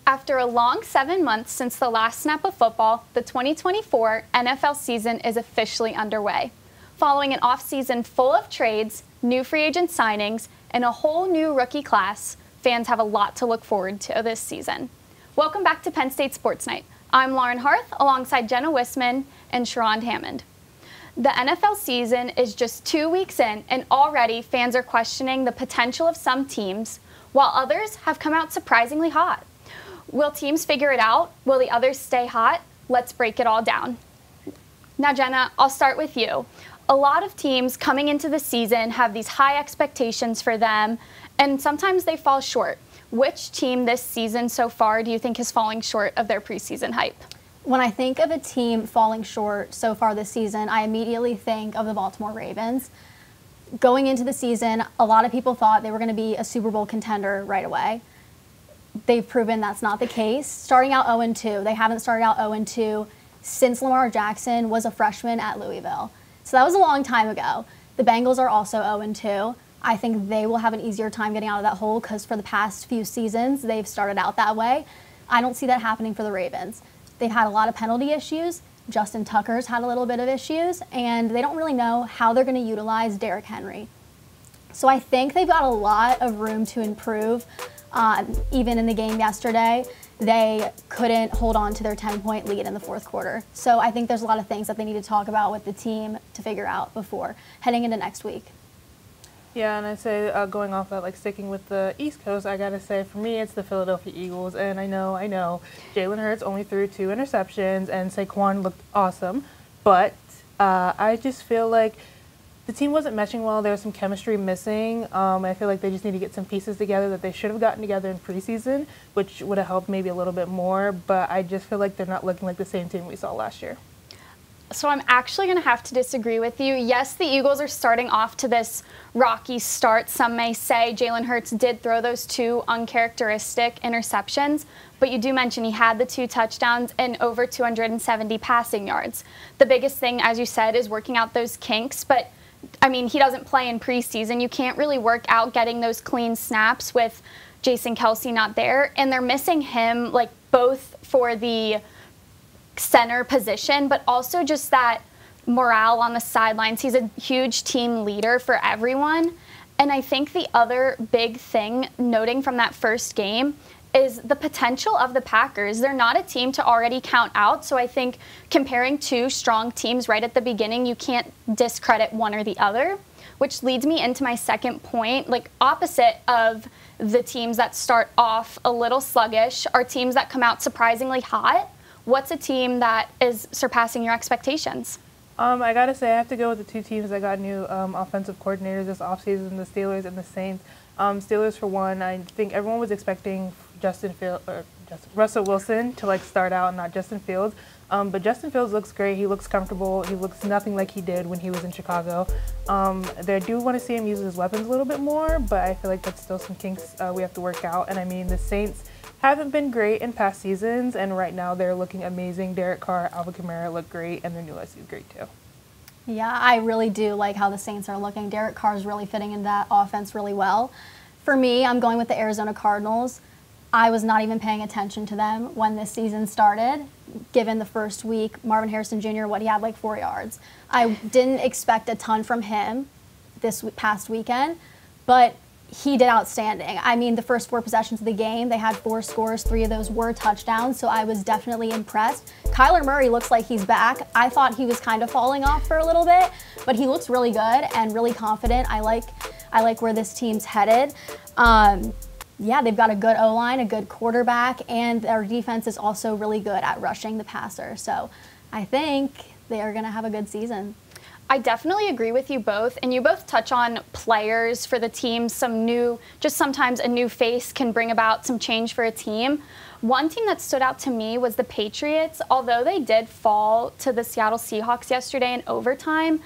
After a long 7 months since the last snap of football, the 2024 NFL season is officially underway. Following an offseason full of trades, new free agent signings, and a whole new rookie class, fans have a lot to look forward to this season. Welcome back to Penn State Sports Night. I'm Harth alongside Jenna Wissman and CheRanda Hammond. The NFL season is just 2 weeks in, and already fans are questioning the potential of some teams, while others have come out surprisingly hot. Will teams figure it out? Will the others stay hot? Let's break it all down. Now, Jenna, I'll start with you. A lot of teams coming into the season have these high expectations for them, and sometimes they fall short. Which team this season so far do you think is falling short of their preseason hype? When I think of a team falling short so far this season, I immediately think of the Baltimore Ravens. Going into the season, a lot of people thought they were going to be a Super Bowl contender right away. They've proven that's not the case. Starting out 0-2, they haven't started out 0-2 since Lamar Jackson was a freshman at Louisville. So that was a long time ago. The Bengals are also 0-2. I think they will have an easier time getting out of that hole because for the past few seasons, they've started out that way. I don't see that happening for the Ravens. They've had a lot of penalty issues. Justin Tucker's had a little bit of issues, and they don't really know how they're going to utilize Derrick Henry. So I think they've got a lot of room to improve. Even in the game yesterday, they couldn't hold on to their 10-point lead in the fourth quarter. So I think there's a lot of things that they need to talk about with the team to figure out before heading into next week. Yeah, and I'd say going off that, like sticking with the East Coast, I gotta say for me it's the Philadelphia Eagles, and I know Jalen Hurts only threw 2 interceptions, and Saquon looked awesome, but I just feel like the team wasn't meshing well. There was some chemistry missing. I feel like they just need to get some pieces together that they should have gotten together in preseason, which would have helped maybe a little bit more, but I just feel like they're not looking like the same team we saw last year. So I'm actually going to have to disagree with you. Yes, the Eagles are starting off to this rocky start. Some may say Jalen Hurts did throw those 2 uncharacteristic interceptions, but you do mention he had the 2 touchdowns and over 270 passing yards. The biggest thing, as you said, is working out those kinks, but I mean, he doesn't play in preseason. You can't really work out getting those clean snaps with Jason Kelce not there, and they're missing him like both for the center position, but also just that morale on the sidelines. He's a huge team leader for everyone. And I think the other big thing noting from that first game is the potential of the Packers. They're not a team to already count out, so I think comparing 2 strong teams right at the beginning, you can't discredit one or the other, which leads me into my second point. Like, opposite of the teams that start off a little sluggish are teams that come out surprisingly hot. What's a team that is surpassing your expectations? I gotta say I have to go with the 2 teams that got new offensive coordinators this offseason, the Steelers and the Saints. Steelers, for one, I think everyone was expecting Russell Wilson to like start out, and not Justin Fields. But Justin Fields looks great. He looks comfortable. He looks nothing like he did when he was in Chicago. They do want to see him use his weapons a little bit more, but I feel like that's still some kinks we have to work out. And I mean, the Saints haven't been great in past seasons, and right now they're looking amazing. Derek Carr, Alvin Kamara look great, and their new SC is great too. Yeah, I really do like how the Saints are looking. Derek Carr is really fitting into that offense really well. For me, I'm going with the Arizona Cardinals. I was not even paying attention to them when this season started. Given the first week, Marvin Harrison Jr., he had like 4 yards. I didn't expect a ton from him this past weekend, but he did outstanding. I mean, the first 4 possessions of the game, they had 4 scores. 3 of those were touchdowns, so I was definitely impressed. Kyler Murray looks like he's back. I thought he was kind of falling off for a little bit, but he looks really good and really confident. I like where this team's headed. Yeah, they've got a good O-line, a good quarterback, and their defense is also really good at rushing the passer. So I think they are going to have a good season. I definitely agree with you both, and you both touch on players for the team, some new, just sometimes a new face can bring about some change for a team. One team that stood out to me was the Patriots. Although they did fall to the Seattle Seahawks yesterday in overtime,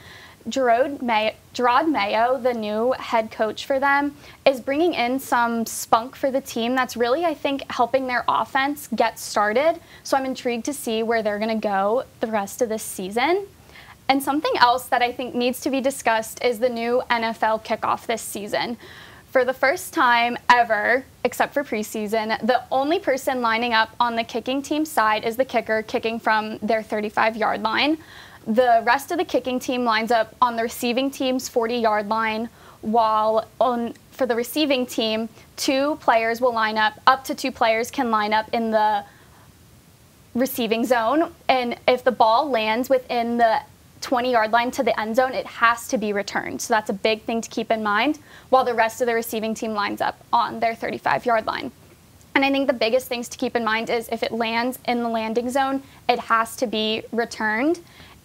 Gerard Mayo, the new head coach for them, is bringing in some spunk for the team that's really, I think, helping their offense get started. So I'm intrigued to see where they're going to go the rest of this season. And something else that I think needs to be discussed is the new NFL kickoff this season. For the first time ever, except for preseason. The only person lining up on the kicking team side is the kicker, kicking from their 35-yard line. The rest of the kicking team lines up on the receiving team's 40-yard line, while for the receiving team, 2 players will line up to 2 players can line up in the receiving zone. And if the ball lands within the 20-yard line to the end zone, it has to be returned. So that's a big thing to keep in mind, while the rest of the receiving team lines up on their 35-yard line. And I think the biggest things to keep in mind is if it lands in the landing zone, it has to be returned,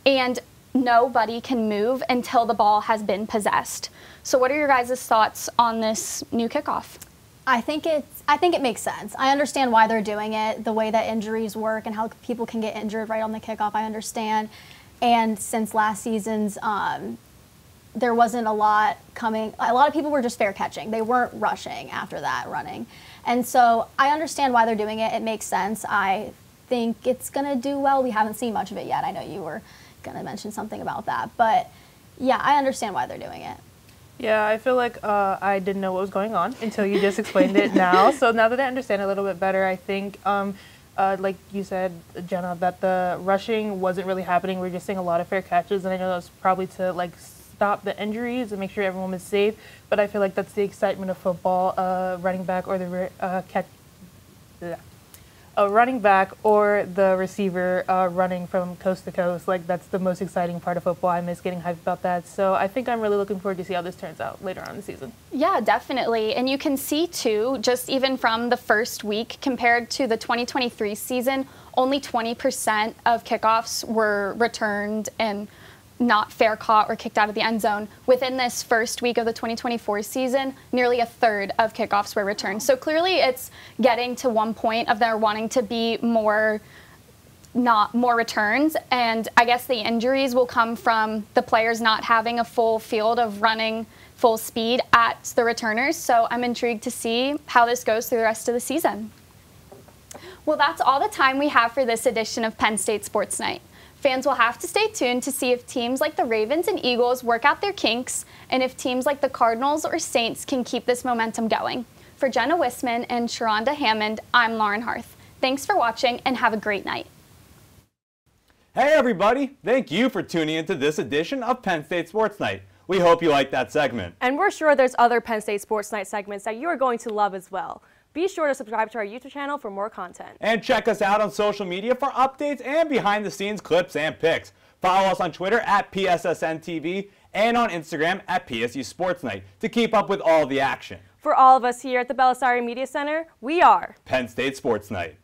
and nobody can move until the ball has been possessed. So what are your guys' thoughts on this new kickoff? I think it makes sense. I understand why they're doing it, the way that injuries work and how people can get injured right on the kickoff. I understand. And since last season's, there wasn't a lot coming. A lot of people were just fair catching. They weren't rushing after that, running. And so I understand why they're doing it. It makes sense. I think it's going to do well. We haven't seen much of it yet. I know you were going to mention something about that. But, yeah, I understand why they're doing it. Yeah, I feel like I didn't know what was going on until you just explained it now. So now that I understand it a little bit better, I think, like you said, Jenna, that the rushing wasn't really happening. We were just seeing a lot of fair catches, and I know that was probably to like stop the injuries and make sure everyone was safe. But I feel like that's the excitement of football, running back or the running back or the receiver running from coast to coast. Like, that's the most exciting part of football. I miss getting hyped about that. So I think I'm really looking forward to see how this turns out later on in the season. Yeah, definitely. And you can see, too, just even from the first week compared to the 2023 season, only 20% of kickoffs were returned and not fair caught or kicked out of the end zone. Within this first week of the 2024 season, nearly a third of kickoffs were returned. So clearly it's getting to one point of there wanting to be more returns. And I guess the injuries will come from the players not having a full field of running full speed at the returners. So I'm intrigued to see how this goes through the rest of the season. Well, that's all the time we have for this edition of Penn State Sports Night. Fans will have to stay tuned to see if teams like the Ravens and Eagles work out their kinks, and if teams like the Cardinals or Saints can keep this momentum going. For Jenna Wissman and CheRanda Hammond, I'm Lauren Harth. Thanks for watching and have a great night. Hey everybody, thank you for tuning into this edition of Penn State Sports Night. We hope you liked that segment. And we're sure there's other Penn State Sports Night segments that you are going to love as well. Be sure to subscribe to our YouTube channel for more content. And check us out on social media for updates and behind-the-scenes clips and pics. Follow us on Twitter at PSSN TV and on Instagram at PSU Sports Night to keep up with all the action. For all of us here at the Belisari Media Center, we are Penn State Sports Night.